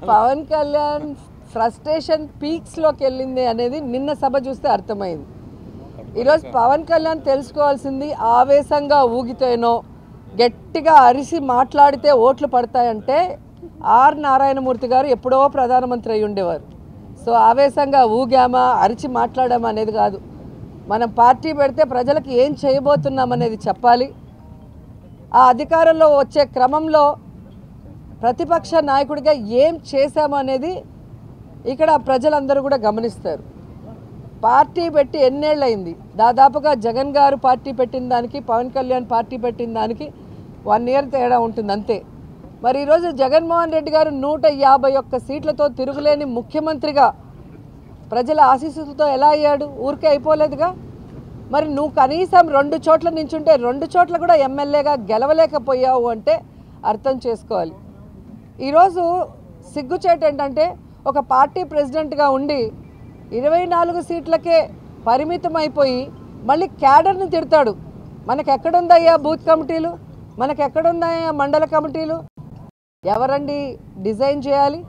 Pawan Kalyan frustration పీక్స్లోకి వెళ్ళింది అనేది నిన్న సభ చూస్తే అర్థమైంది. ఈరోజు పవన్ కళ్యాణ్ తెలుసుకోవాల్సింది ఆవేశంగా ఊగితేనో గట్టిగా అరిసి మాట్లాడితే ఓట్లు పడతాయంటే ఆర్ నారాయణమూర్తి గారు ఎప్పుడో ప్రధానమంత్రి అయి ఉండేవారు. సో ఆవేశంగా ఊగామా అరిచి మాట్లాడామా అనేది కాదు. మనం పార్టీ పెడితే ప్రజలకు ఏం చేయబోతున్నాం అనేది చెప్పాలి. ఆ అధికారంలో వచ్చే క్రమంలో ప్రతిపక్ష నాయకుడిగా ఏం చేశాము అనేది ఇక్కడ ప్రజలందరూ కూడా గమనిస్తారు. పార్టీ పెట్టి ఎన్నేళ్ళయింది? దాదాపుగా జగన్ గారు పార్టీ పెట్టిన దానికి పవన్ కళ్యాణ్ పార్టీ పెట్టిన దానికి 1 year తేడా ఉంటుంది అంతే. మరి ఈరోజు జగన్మోహన్ రెడ్డి గారు 151 సీట్లతో తిరుగులేని ముఖ్యమంత్రిగా ప్రజల ఆశీస్సులతో ఎలా అయ్యాడు? ఊరికే అయిపోలేదుగా. మరి నువ్వు కనీసం 2 చోట్ల నించుంటే 2 చోట్ల కూడా ఎమ్మెల్యేగా గెలవలేకపోయావు అంటే అర్థం చేసుకోవాలి. ఈరోజు సిగ్గుచేటు ఏంటంటే ఒక పార్టీ ప్రెసిడెంట్గా ఉండి 24 సీట్లకే పరిమితం అయిపోయి మళ్ళీ క్యాడర్ని తిడతాడు. మనకెక్కడుందయ్యా బూత్ కమిటీలు? మనకెక్కడుందయ్యా మండల కమిటీలు? ఎవరండి డిజైన్ చేయాలి?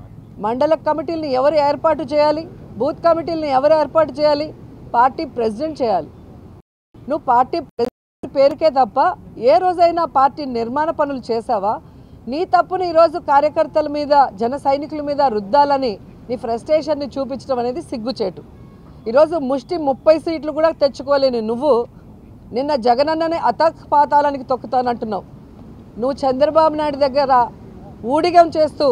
మండల కమిటీలను ఎవరు ఏర్పాటు చేయాలి? బూత్ కమిటీలను ఎవరు ఏర్పాటు చేయాలి? పార్టీ ప్రెసిడెంట్ చేయాలి. నువ్వు పార్టీ ప్రెసిడెంట్ పేరుకే తప్ప ఏ రోజైనా పార్టీ నిర్మాణ పనులు చేసావా? నీ తప్పుని ఈరోజు కార్యకర్తల మీద జన సైనికుల మీద రుద్దాలని నీ ఫ్రస్ట్రేషన్ని చూపించడం అనేది సిగ్గుచేటు. ఈరోజు ముష్టి 30 సీట్లు కూడా తెచ్చుకోలేని నువ్వు నిన్న జగనన్నని అతపాతాలానికి తొక్కుతానంటున్నావు. నువ్వు చంద్రబాబు నాయుడు దగ్గర ఊడిగం చేస్తూ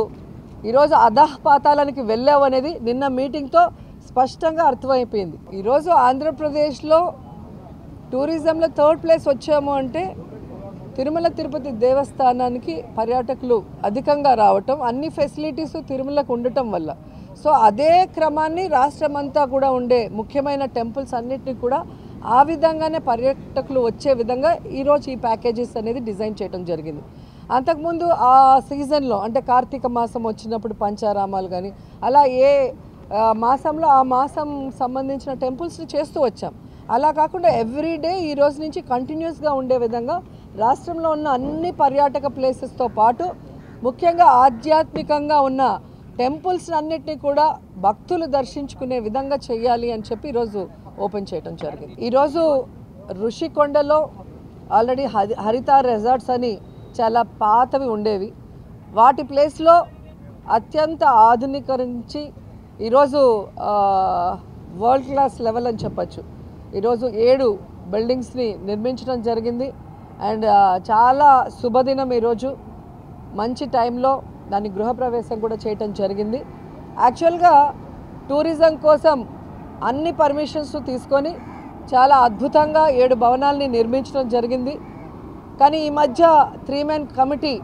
ఈరోజు అధపాతాలానికి వెళ్ళావు అనేది నిన్న మీటింగ్తో స్పష్టంగా అర్థమైపోయింది. ఈరోజు ఆంధ్రప్రదేశ్లో టూరిజంలో 3rd place వచ్చాము అంటే తిరుమల తిరుపతి దేవస్థానానికి పర్యాటకులు అధికంగా రావటం, అన్ని ఫెసిలిటీస్ తిరుమలకు ఉండటం వల్ల. సో అదే క్రమాన్ని రాష్ట్రమంతా కూడా ఉండే ముఖ్యమైన టెంపుల్స్ అన్నిటినీ కూడా ఆ విధంగానే పర్యాటకులు వచ్చే విధంగా ఈరోజు ఈ ప్యాకేజెస్ అనేది డిజైన్ చేయడం జరిగింది. అంతకుముందు ఆ సీజన్లో అంటే కార్తీక మాసం వచ్చినప్పుడు పంచారామాలు కానీ అలా ఏ మాసంలో ఆ మాసం సంబంధించిన టెంపుల్స్ని చేస్తూ వచ్చాం. అలా కాకుండా ఎవ్రీడే ఈ రోజు నుంచి కంటిన్యూస్గా ఉండే విధంగా రాష్ట్రంలో ఉన్న అన్ని పర్యాటక ప్లేసెస్తో పాటు ముఖ్యంగా ఆధ్యాత్మికంగా ఉన్న టెంపుల్స్ అన్నిటినీ కూడా భక్తులు దర్శించుకునే విధంగా చేయాలి అని చెప్పి ఈరోజు ఓపెన్ చేయడం జరిగింది. ఈరోజు ఋషికొండలో ఆల్రెడీ హరిత రిసార్ట్స్ అని చాలా పాతవి ఉండేవి. వాటి ప్లేస్లో అత్యంత ఆధునీకరించి ఈరోజు వరల్డ్ క్లాస్ లెవెల్ అని చెప్పచ్చు. ఈరోజు 7 బిల్డింగ్స్ని నిర్మించడం జరిగింది. అండ్ చాలా శుభదినం ఈరోజు. మంచి టైంలో దాని గృహప్రవేశం కూడా చేయటం జరిగింది. యాక్చువల్గా టూరిజం కోసం అన్ని పర్మిషన్స్ తీసుకొని చాలా అద్భుతంగా 7 భవనాలని నిర్మించడం జరిగింది. కానీ ఈ మధ్య 3-man కమిటీ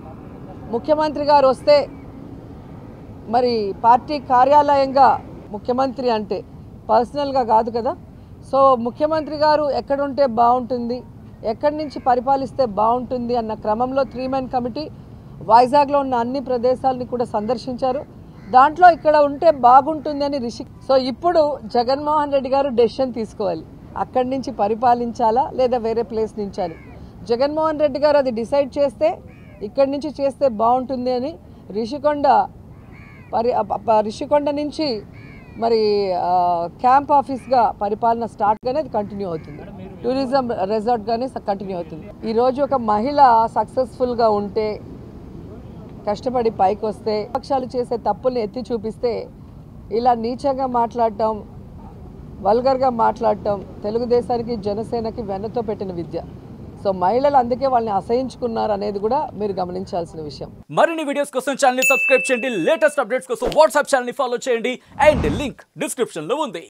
ముఖ్యమంత్రి గారు వస్తే మరి పార్టీ కార్యాలయంగా ముఖ్యమంత్రి అంటే పర్సనల్గా కాదు కదా. సో ముఖ్యమంత్రి గారు ఎక్కడుంటే బాగుంటుంది, ఎక్కడి నుంచి పరిపాలిస్తే బాగుంటుంది అన్న క్రమంలో 3-man కమిటీ వైజాగ్లో ఉన్న అన్ని ప్రదేశాలని కూడా సందర్శించారు. దాంట్లో ఇక్కడ ఉంటే బాగుంటుంది అని సో ఇప్పుడు జగన్మోహన్ రెడ్డి గారు డెసిషన్ తీసుకోవాలి, అక్కడి నుంచి పరిపాలించాలా లేదా వేరే ప్లేస్ నుంచి అని. జగన్మోహన్ రెడ్డి గారు అది డిసైడ్ చేస్తే ఇక్కడి నుంచి చేస్తే బాగుంటుంది అని రిషికొండ నుంచి మరి క్యాంప్ ఆఫీస్గా పరిపాలన స్టార్ట్గానే అది కంటిన్యూ అవుతుంది. టూరిజం రిసార్ట్గానే కంటిన్యూ అవుతుంది. ఈరోజు ఒక మహిళ సక్సెస్ఫుల్గా ఉంటే కష్టపడి పైకి వస్తే పక్షాలు చేసే తప్పుల్ని ఎత్తి చూపిస్తే ఇలా నీచంగా మాట్లాడటం, వల్గర్గా మాట్లాడటం తెలుగుదేశానికి జనసేనకి వెన్నతో పెట్టిన విద్య. సో మహిళలు అందుకే వాళ్ళని అసహించుకున్నారు అనేది కూడా మీరు గమనించాల్సిన విషయం. మరిన్ని వీడియోస్ కోసం ఛానల్ ని సబ్స్క్రైబ్ చేయండి, లేటెస్ట్ అప్డేట్స్ కోసం వాట్సాప్ ఛానల్ ని ఫాలో చేయండి అండ్ లింక్ డిస్క్రిప్షన్ లో ఉంది.